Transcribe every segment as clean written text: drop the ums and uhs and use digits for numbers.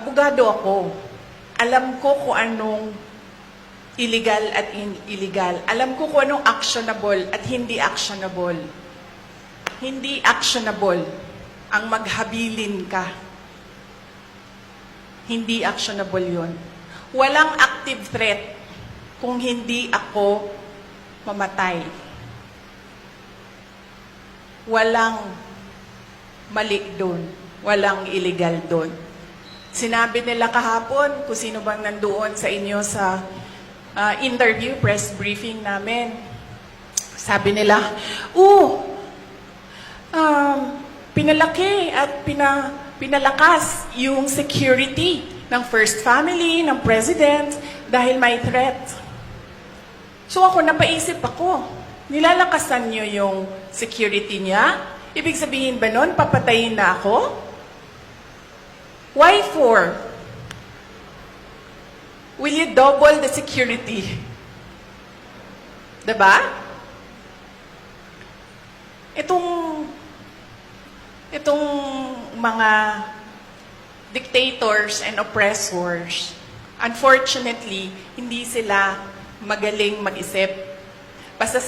Abogado ako. Alam ko kung anong illegal at illegal. Alam ko kung anong actionable at hindi actionable. Hindi actionable ang maghabilin ka. Hindi actionable yun. Walang active threat kung hindi ako mamatay. Walang mali doon. Walang illegal doon. Sinabi nila kahapon kung sino bang nandoon sa inyo sa interview, press briefing namin. Sabi nila, pinalaki at pinalakas yung security ng First Family, ng President, dahil may threat. So ako, napaisip ako, nilalakasan niyo yung security niya? Ibig sabihin ba nun, papatayin na ako? Why for? Will you double the security? Diba? Itong mga dictators and oppressors, unfortunately, hindi sila magaling mag-isip. Basta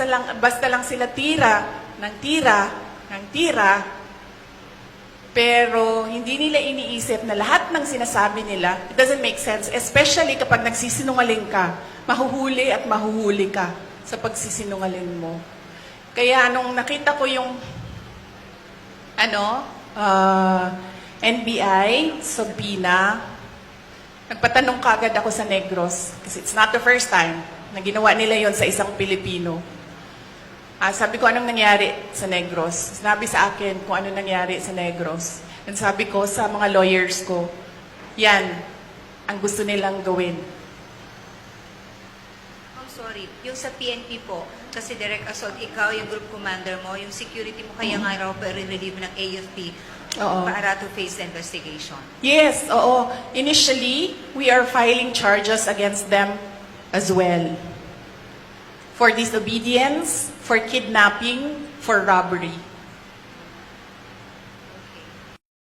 lang sila tira, pero hindi nila iniisip na lahat ng sinasabi nila, it doesn't make sense, especially kapag nagsisinungaling ka, mahuhuli at mahuhuli ka sa pagsisinungaling mo. Kaya nung nakita ko yung NBI, subpoena, nagpatanong kagad ako sa Negros, kasi it's not the first time na ginawa nila yon sa isang Pilipino. Sabi ko, anong nangyari sa Negros? Sinabi sa akin kung anong nangyari sa Negros. And sabi ko sa mga lawyers ko, yan ang gusto nilang gawin. Oh, sorry. Yung sa PNP po, kasi Direk Asod, ikaw yung group commander mo, yung security mo kaya nga raw pa-relieve ng AFP para to face the investigation. Yes, oo. Initially, we are filing charges against them as well. For disobedience, for kidnapping, for robbery.